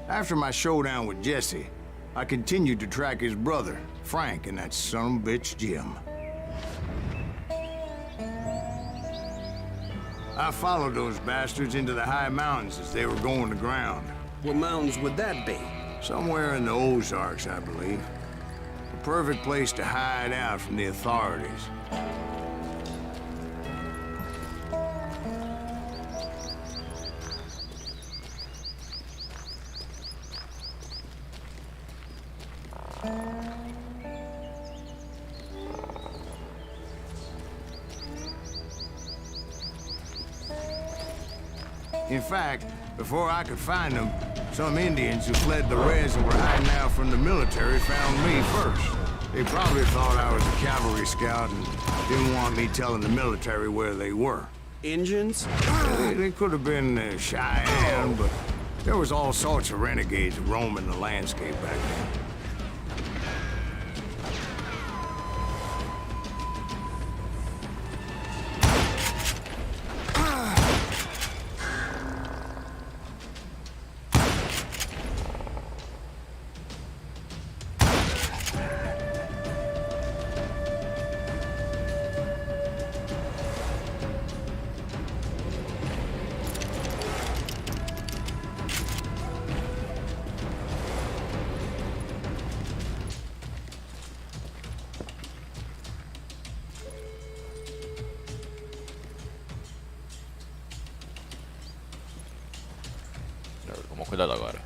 After my showdown with Jesse, I continued to track his brother, Frank, and that son of a bitch, Jim. I followed those bastards into the high mountains as they were going to ground. What mountains would that be? Somewhere in the Ozarks, I believe. The perfect place to hide out from the authorities. In fact, before I could find them, some Indians who fled the res and were hiding out from the military found me first. They probably thought I was a cavalry scout and didn't want me telling the military where they were. Injuns? They could have been Cheyenne, but there was all sorts of renegades roaming the landscape back then. Vamos cuidado agora.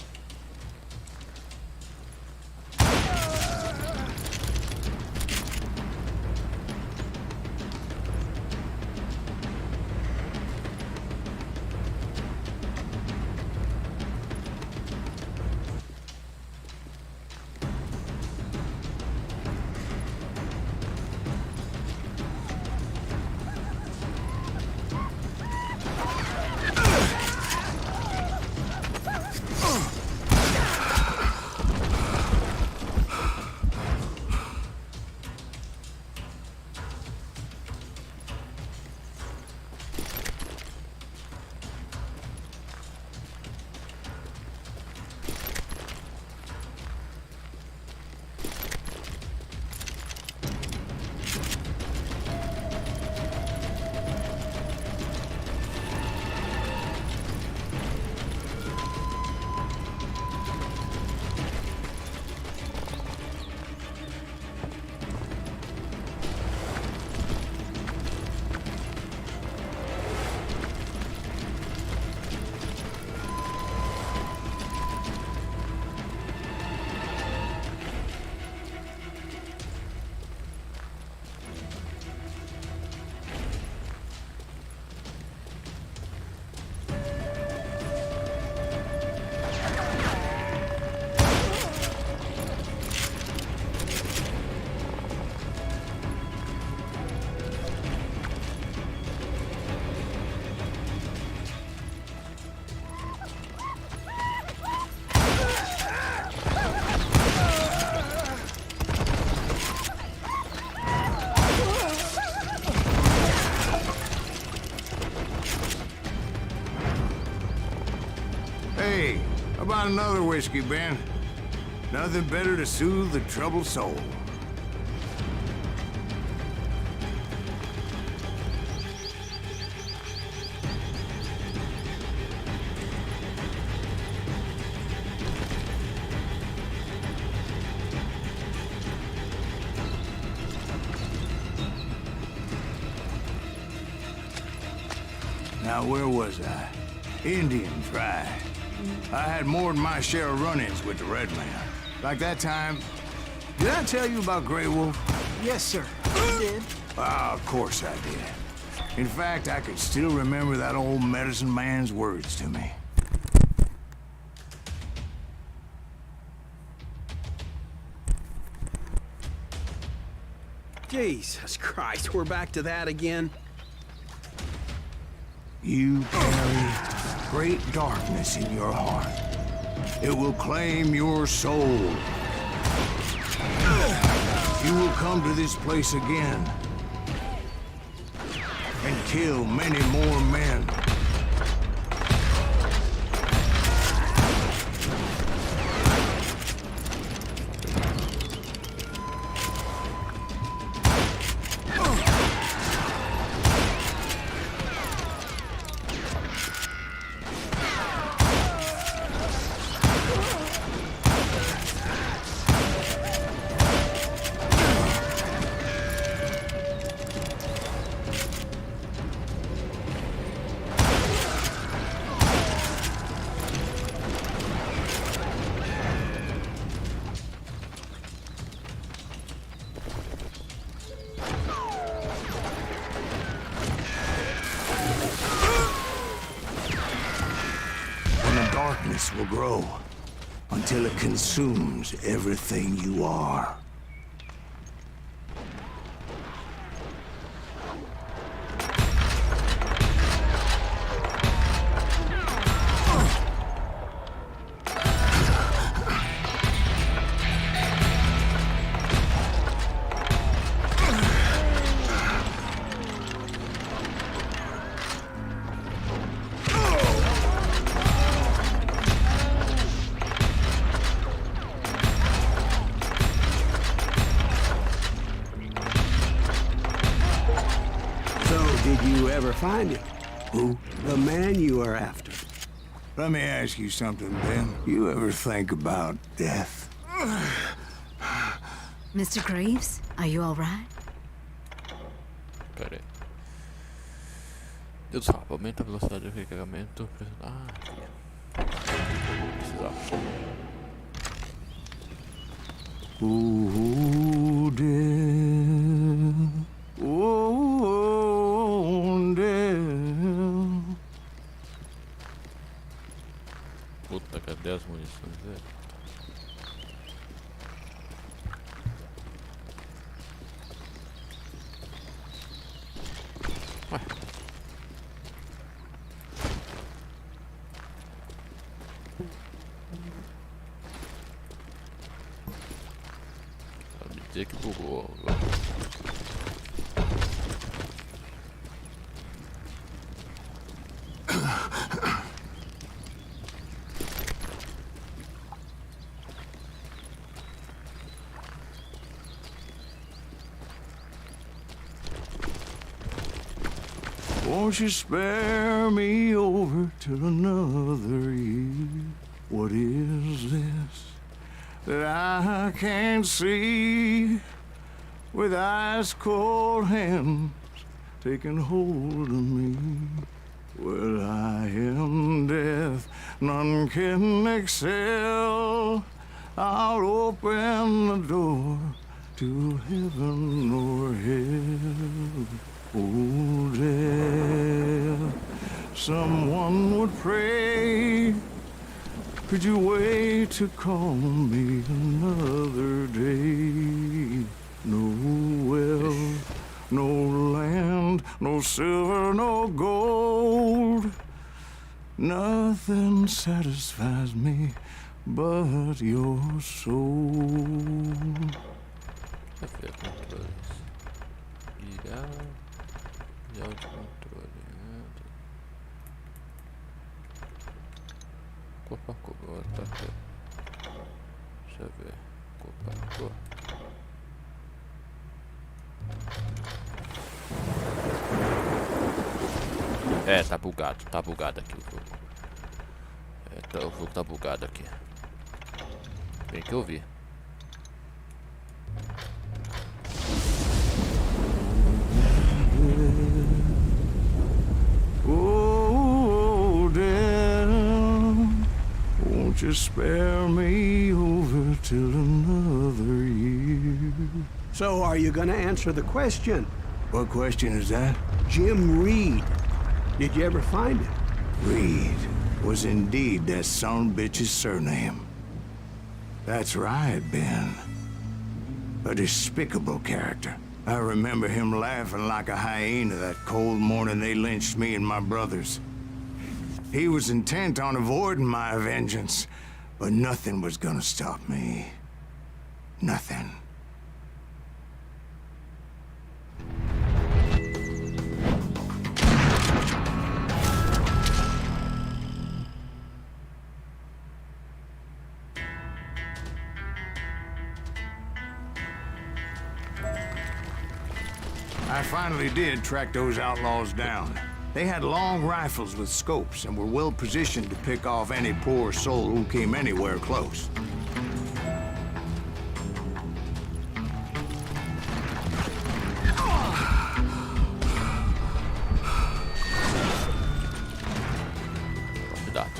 Hey, how about another whiskey, Ben? Nothing better to soothe the troubled soul. Now, where was I? Indians, right. I had more than my share of run-ins with the Red Man. Like that time... Did I tell you about Grey Wolf? Yes, sir. You did. Ah, of course I did. In fact, I could still remember that old medicine man's words to me. Jesus Christ, we're back to that again. You carry great darkness in your heart. It will claim your soul. You will come to this place again and kill many more men. darkness will grow until it consumes everything you are. Did you ever find him? Who? The man you are after. Let me ask you something, Ben. You ever think about death? Mr. Graves, are you all right? Pera aí. Deus do céu, aumenta a velocidade de recarregamento. Ah, aqui. Precisava. Oh, death. Oh, death. Puta, cadê as munições, velho? Ué. Vai me dizer que bugou agora. Won't you spare me over till another year? What is this that I can't see? With ice cold hands taking hold of me. Well, I am death, none can excel. I'll open the door to heaven or hell. Oh, death, someone would pray. Could you wait to call me another day? No wealth, no land, no silver, no gold. Nothing satisfies me but your soul. Cadê controles? Ligar. Ligar de controle. Corpo a corpo, agora tá aqui. Deixa eu ver. Corpo a corpo. É, tá bugado aqui o jogo. O jogo tá bugado aqui. Tem que ouvir. Oh, death, won't you spare me over till another year? So, are you gonna answer the question? What question is that? Jim Reed. Did you ever find him? Reed was indeed that son bitch's surname. That's right, Ben. A despicable character. I remember him laughing like a hyena that cold morning they lynched me and my brothers. He was intent on avoiding my vengeance, but nothing was gonna stop me. Nothing. I finally did track those outlaws down. They had long rifles with scopes and were well positioned to pick off any poor soul who came anywhere close. Cuidado.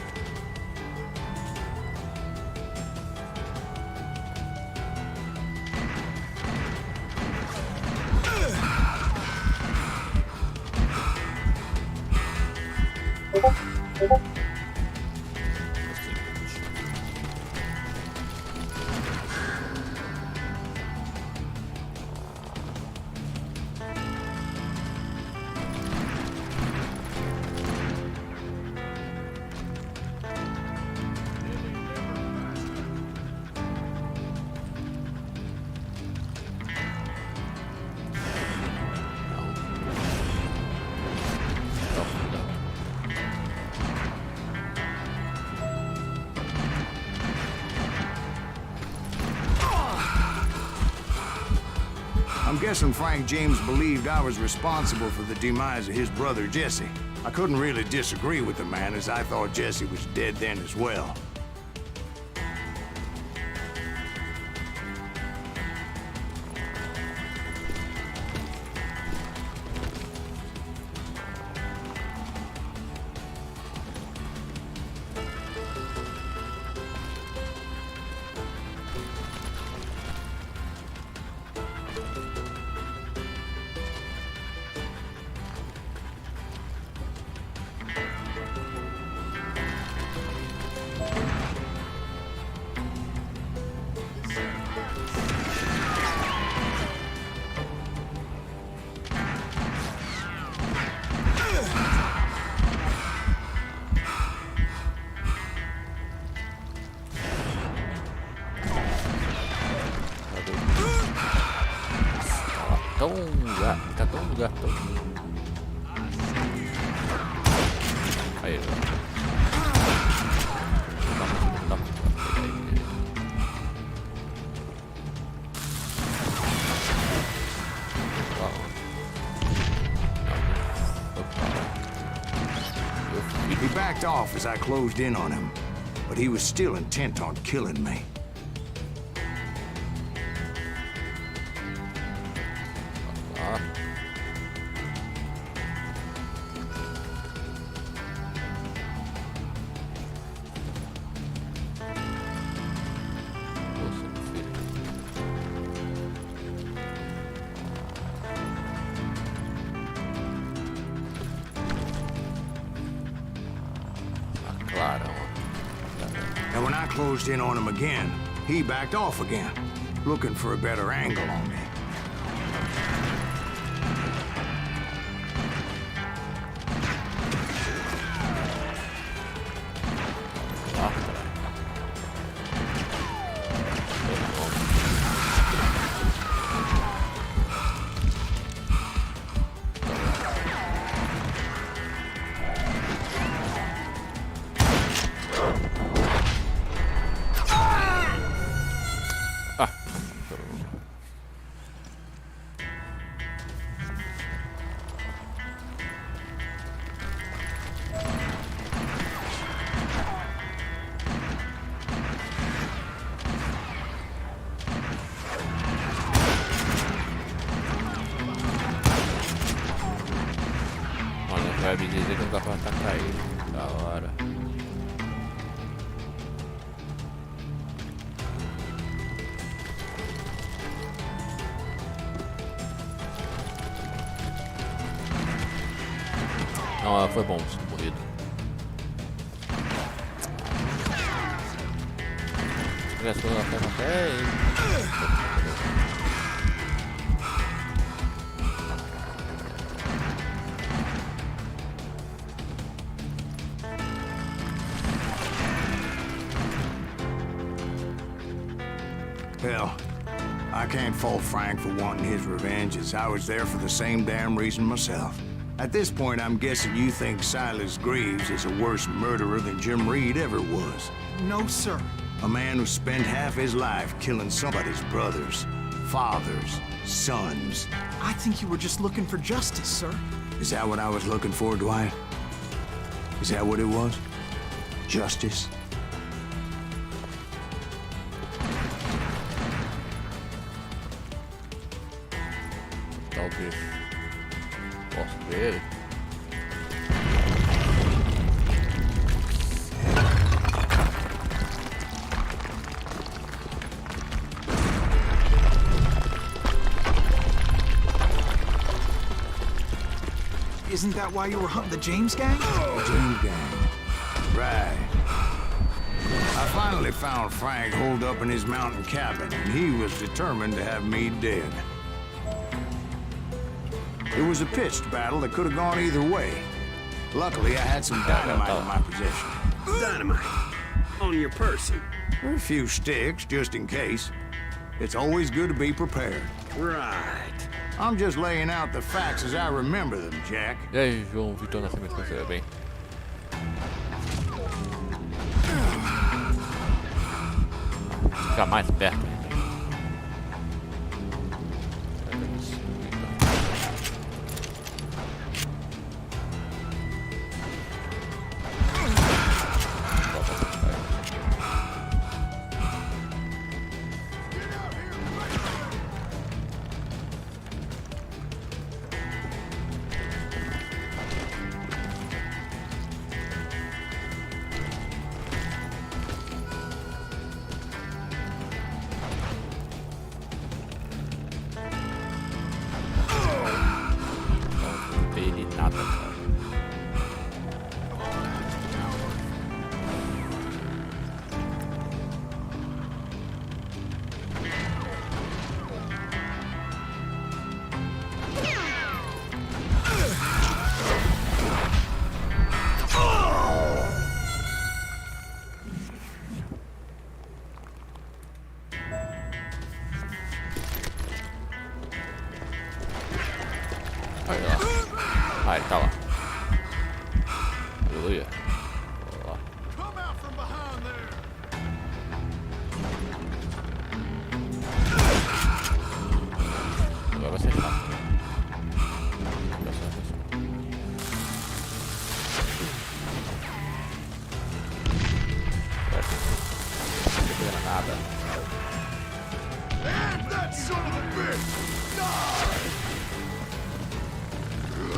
I'm guessing Frank James believed I was responsible for the demise of his brother Jesse. I couldn't really disagree with the man, as I thought Jesse was dead then as well. Tão um lugar tão... Aí, não. He backed off as I closed in on him, but he was still intent on killing me. And when I closed in on him again, he backed off again, looking for a better angle on me. Vai me dizer que não dá pra atacar ele. Da hora. Não, foi bom morrido. Se tivesse colocado até ele. Hell, I can't fault Frank for wanting his revenge, as I was there for the same damn reason myself. At this point, I'm guessing you think Silas Greaves is a worse murderer than Jim Reed ever was. No, sir. A man who spent half his life killing somebody's brothers, fathers, sons. I think you were just looking for justice, sir. Is that what I was looking for, Dwight? Is that what it was? Justice? Talvez posso ver. Isn't that why you were hunting the James gang? The James gang. Right. I finally found Frank holed up in his mountain cabin, and he was determined to have me dead. It was a pitched battle that could have gone either way. Luckily, I had some dynamite in my possession. Dynamite? On your person? A few sticks, just in case. It's always good to be prepared. Right. I'm just laying out the facts as I remember them, Jack. E aí, João Vitor Nascimento, você bem? Ficar mais perto. Come out from behind there. Agora vai ser chato. Nada. And that son of a bitch! Die!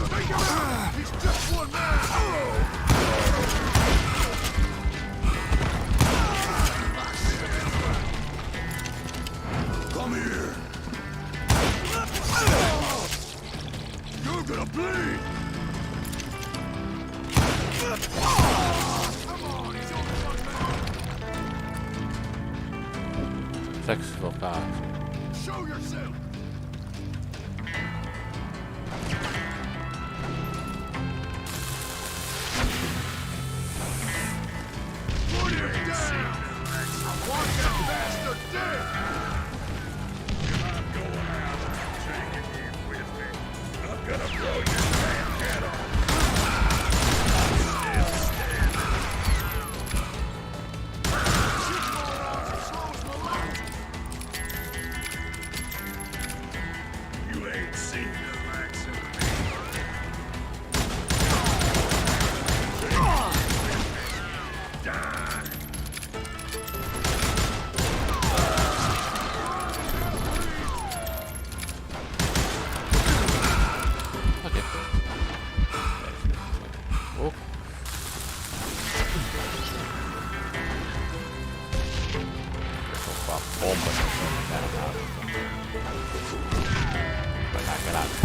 Take him out! He's just one man! Come here! You're gonna bleed! Come on, he's only one man! Será que se colocar... Show yourself! Put it down! I want that bastard dead! I'm going out and taking you with me. I'm gonna blow your damn head off! You ain't seen the likes of me. Die! Ok. Oh. Vou com a bomba na cara. Vai dar granada.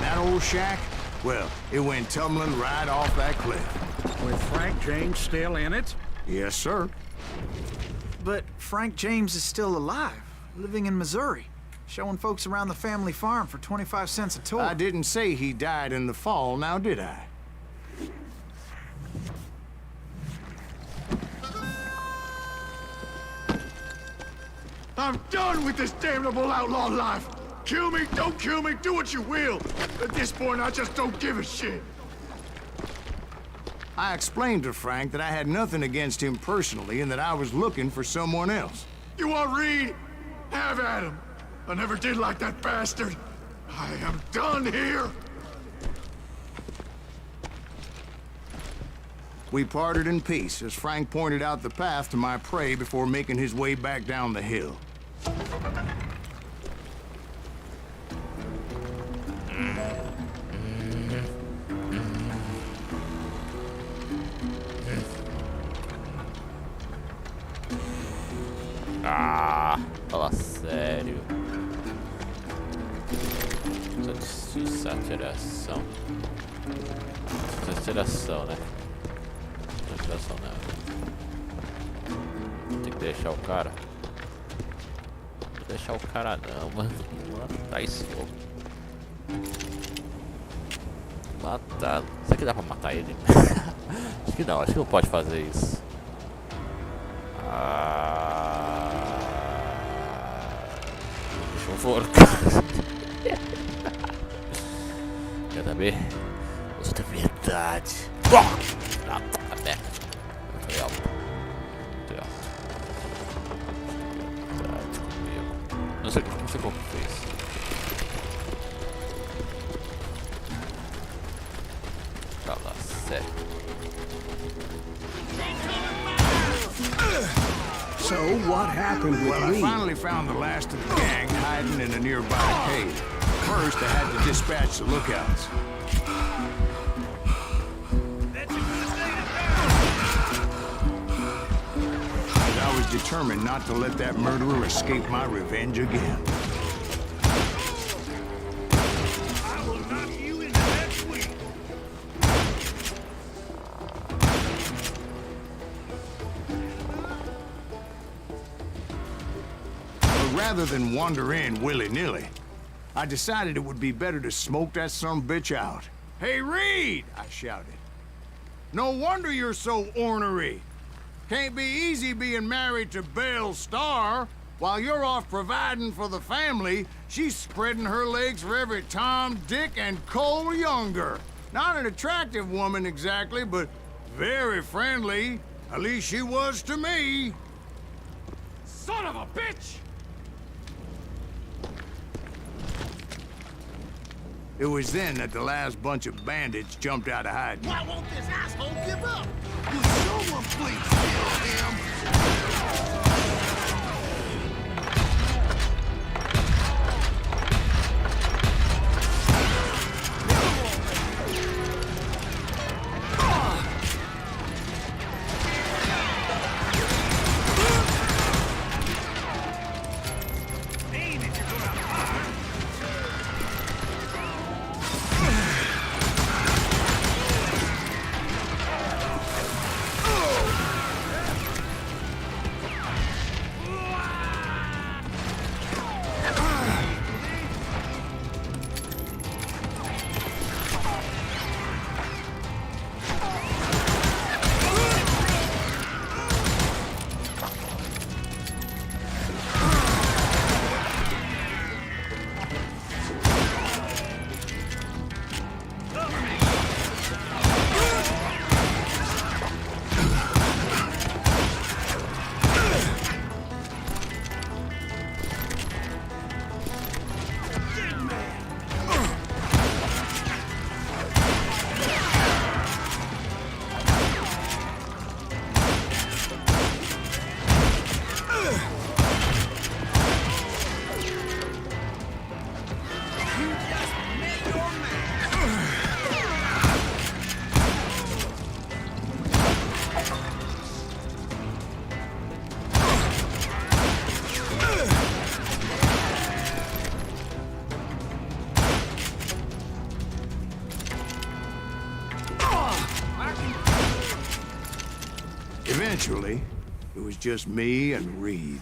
That old shack? Well, it went tumbling right off that cliff. With Frank James still in it? Yes, sir. But Frank James is still alive, living in Missouri, showing folks around the family farm for 25 cents a tour. I didn't say he died in the fall, now did I? I'm done with this damnable outlaw life! Kill me, don't kill me, do what you will! At this point, I just don't give a shit! I explained to Frank that I had nothing against him personally and that I was looking for someone else. You want Reed? Have at him! I never did like that bastard! I am done here! We parted in peace as Frank pointed out the path to my prey before making his way back down the hill. Ah, fala sério. Saturação. Saturação, né? Saturação não. Tem que deixar o cara. Não deixar o cara não, mano. Matar esse fogo. Matar. Será que dá pra matar ele? Acho que não, acho que não pode fazer isso. Deixa eu forcar. Quer saber? Usa da verdade. Ah, tá merda. Muito alto. Verdade comigo. Não sei como fez. Fala sério. So what happened with Well, I Reed? finally found the last of the gang hiding in a nearby cave. First, I had to dispatch the lookouts. But I was determined not to let that murderer escape my revenge again. I will knock you into that sweet! But rather than wander in willy-nilly, I decided it would be better to smoke that sumbitch out. Hey, Reed! I shouted. No wonder you're so ornery. Can't be easy being married to Belle Starr. While you're off providing for the family, she's spreading her legs for every Tom, Dick, and Cole Younger. Not an attractive woman exactly, but very friendly. At least she was to me. Son of a bitch! It was then that the last bunch of bandits jumped out of hiding. Why won't this asshole give up? Will someone please kill him? Eventually, it was just me and Reed.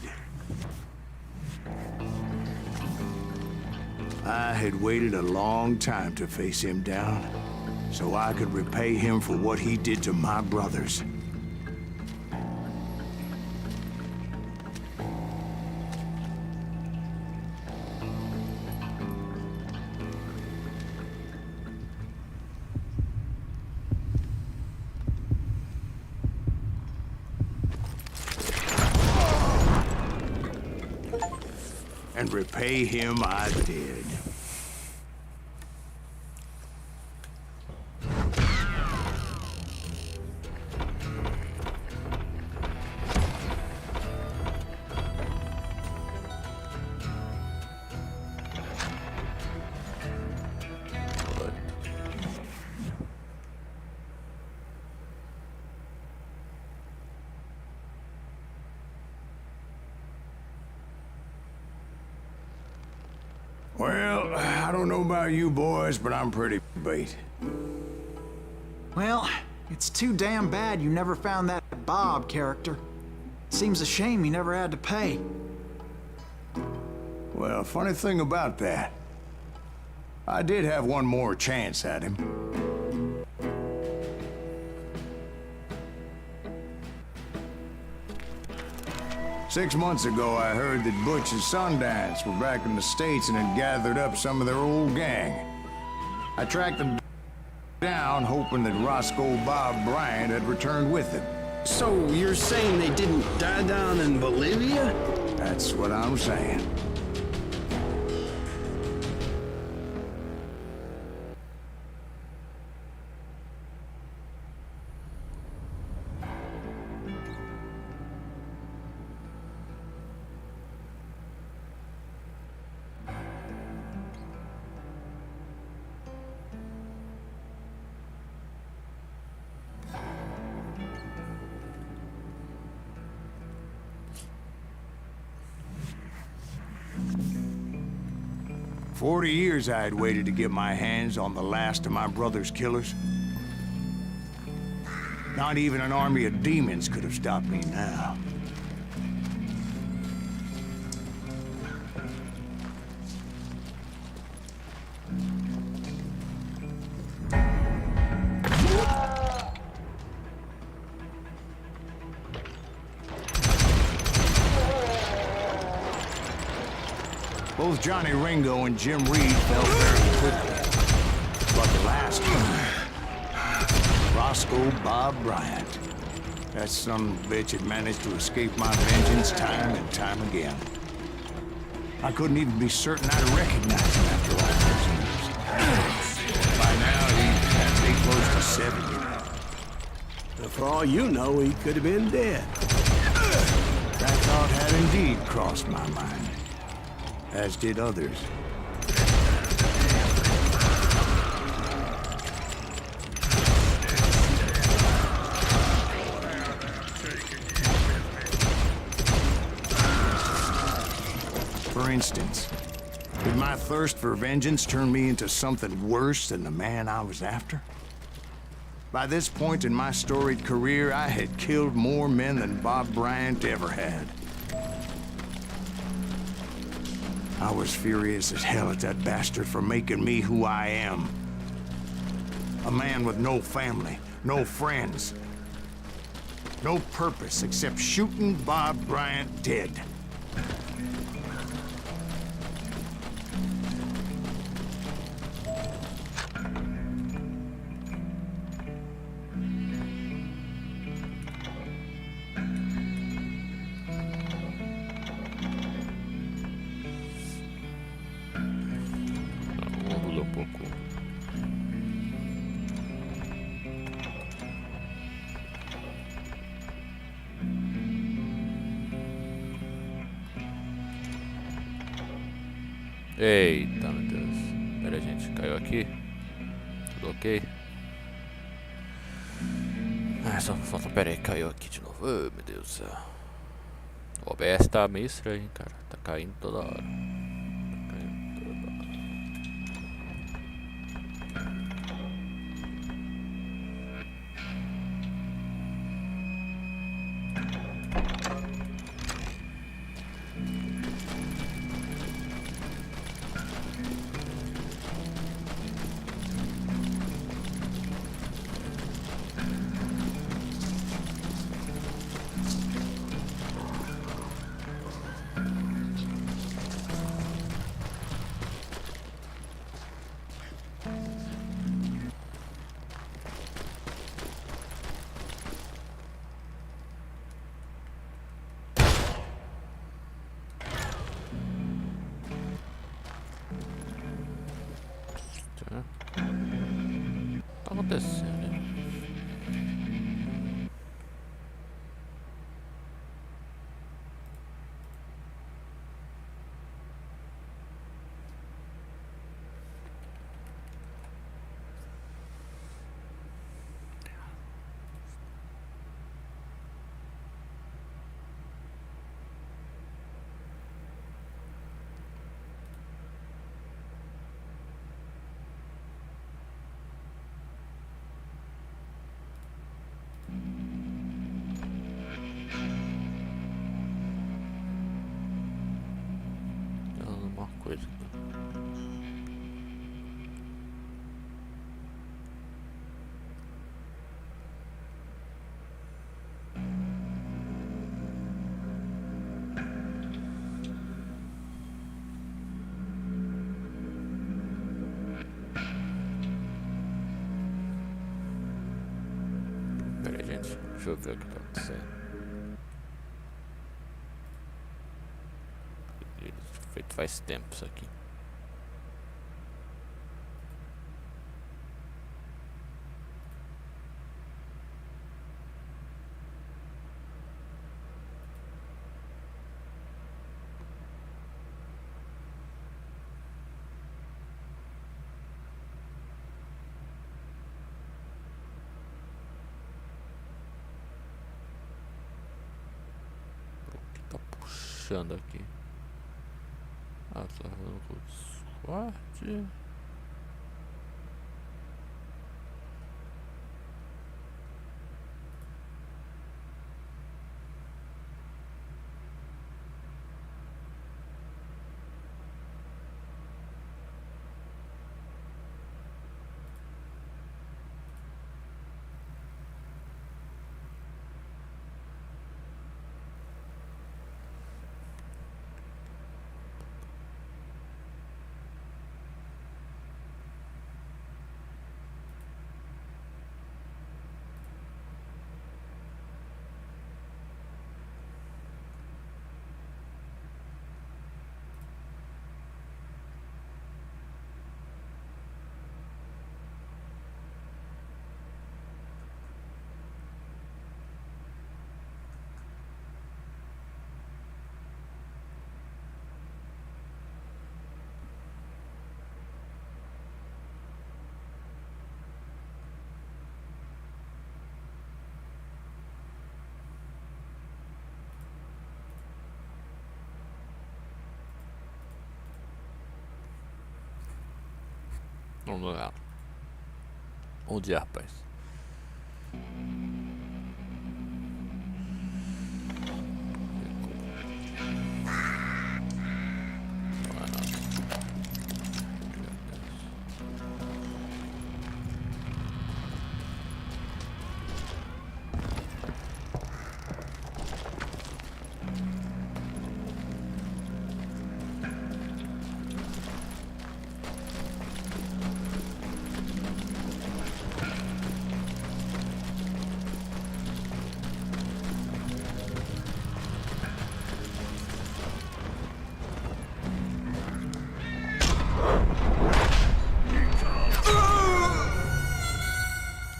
I had waited a long time to face him down, so I could repay him for what he did to my brothers. And repay him I did. Well, I don't know about you boys, but I'm pretty beat. Well, it's too damn bad you never found that Bob character. Seems a shame you never had to pay. Well, funny thing about that, I did have one more chance at him. Six months ago, I heard that Butch and Sundance were back in the States and had gathered up some of their old gang. I tracked them down, hoping that Roscoe Bob Bryant had returned with them. So you're saying they didn't die down in Bolivia? That's what I'm saying. "40 years I had waited to get my hands on the last of my brother's killers. Not even an army of demons could have stopped me now. Both Johnny Ringo and Jim Reed fell very quickly. But the last one, Roscoe Bob Bryant. That son of a bitch had managed to escape my vengeance time and time again. I couldn't even be certain I'd recognize him after all those years. By now, he had to be close to 70. But for all you know, he could have been dead. That thought had indeed crossed my mind, as did others. For instance, did my thirst for vengeance turn me into something worse than the man I was after? By this point in my storied career, I had killed more men than Bob Bryant ever had. I was furious as hell at that bastard for making me who I am. A man with no family, no friends, no purpose except shooting Bob Bryant dead. Eita, meu Deus. Pera aí, gente. Caiu aqui. Tudo ok? Ah, só pera aí. Caiu aqui de novo. Oh, meu Deus do céu. O OBS tá meio estranho, hein, cara. Tá caindo toda hora. Tá caindo toda hora. Tá acontecendo, né? Uma coisa aqui. Pera aí, gente. Deixa eu ver o que tá acontecendo. Feito faz tempo isso aqui. O que tá puxando aqui? Ah, tá vendo com o SWAT. Vamos lá. Bom dia, rapaz.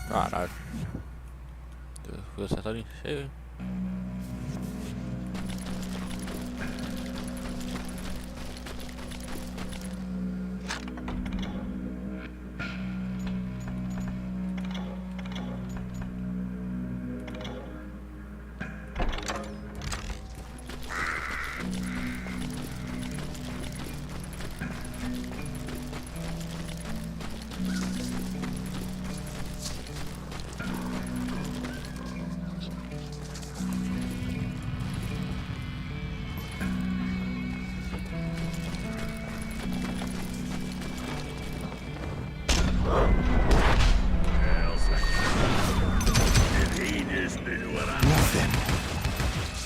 Caralho. Fui acertado em cheio, hein? Nothing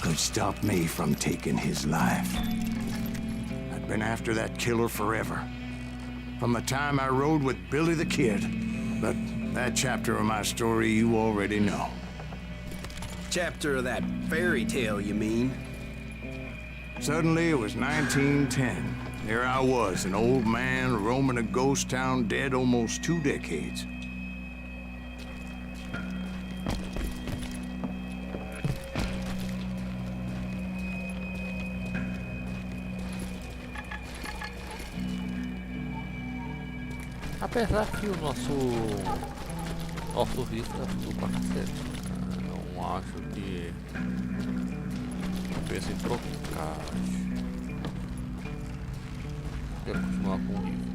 could stop me from taking his life. I've been after that killer forever. From the time I rode with Billy the Kid. But that chapter of my story you already know. Chapter of that fairy tale, you mean? Suddenly, it was 1910. There I was, an old man roaming a ghost town dead almost 2 decades. Apesar que o nosso risco é tudo pra cacete. Não acho que compensa em trocar. Quero continuar com o risco.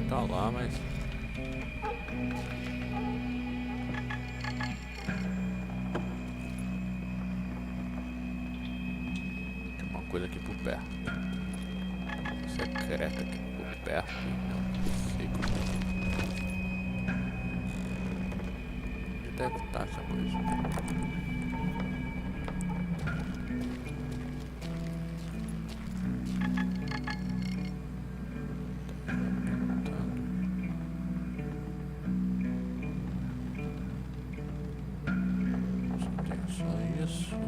Tá lá, mas tem uma coisa aqui por perto, secreta aqui por perto, não sei como. Onde deve estar essa coisa? Jesus.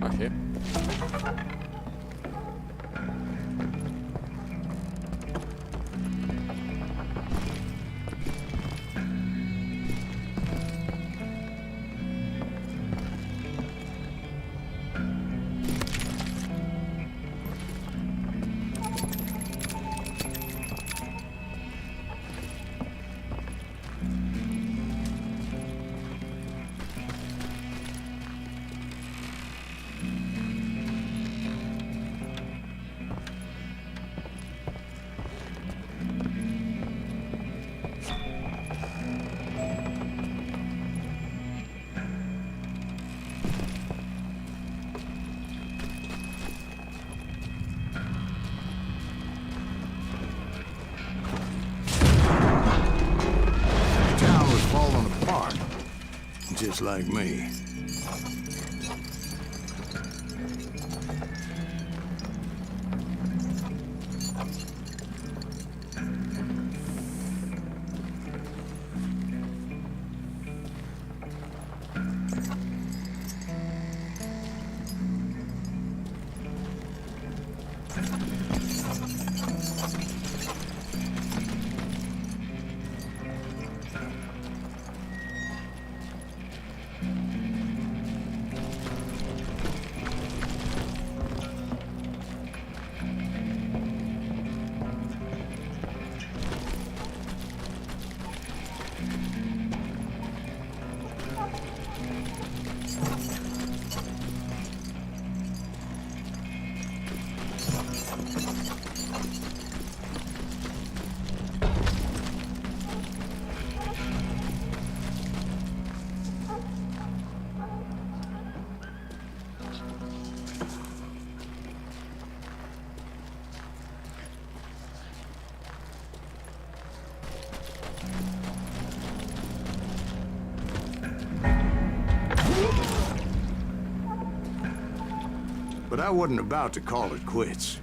Achei. Just like me. But I wasn't about to call it quits.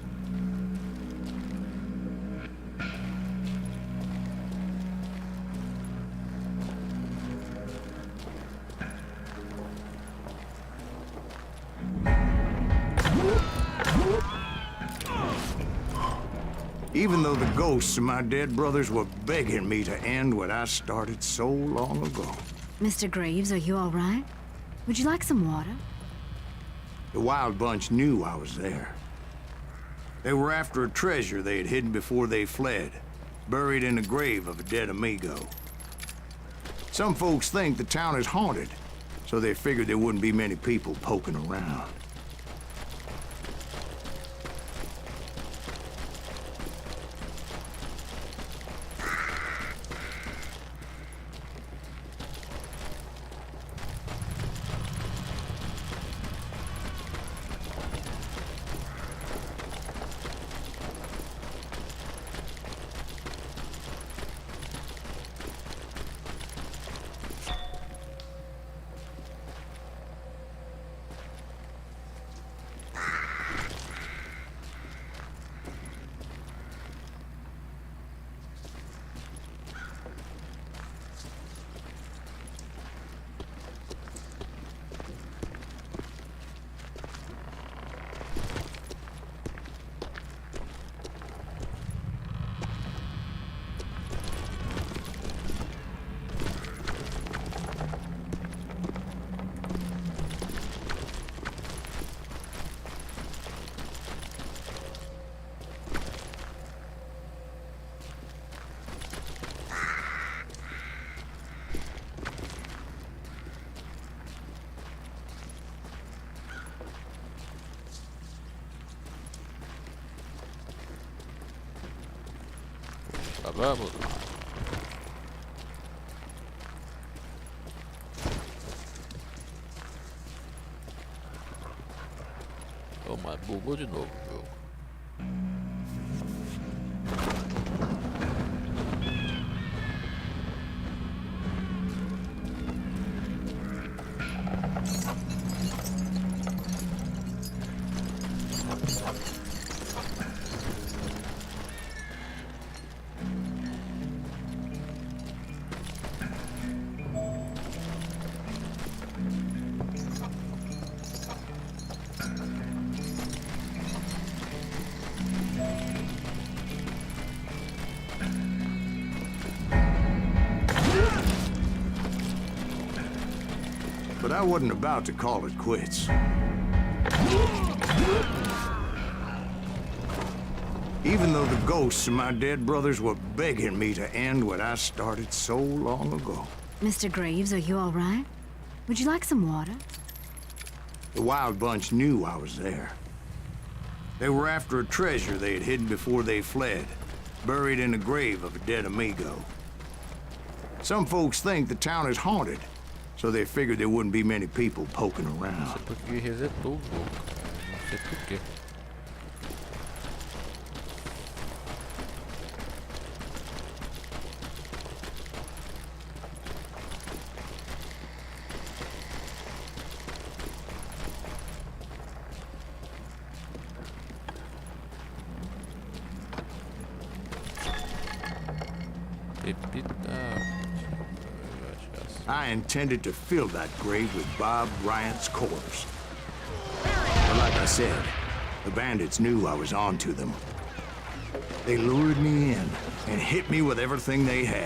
Even though the ghosts of my dead brothers were begging me to end what I started so long ago. Mr. Graves, are you all right? Would you like some water? The Wild Bunch knew I was there. They were after a treasure they had hidden before they fled, buried in the grave of a dead amigo. Some folks think the town is haunted, so they figured there wouldn't be many people poking around. vamos lá. Oh, mas bugou de novo o jogo. But I wasn't about to call it quits. Even though the ghosts of my dead brothers were begging me to end what I started so long ago. Mr. Graves, are you all right? Would you like some water? The Wild Bunch knew I was there. They were after a treasure they had hidden before they fled, buried in the grave of a dead amigo. Some folks think the town is haunted, so they figured there wouldn't be many people poking Não around. sei porque resetou o jogo, cara. Não sei porquê. Pepita. I intended to fill that grave with Bob Bryant's corpse. But like I said, the bandits knew I was on to them. They lured me in and hit me with everything they had.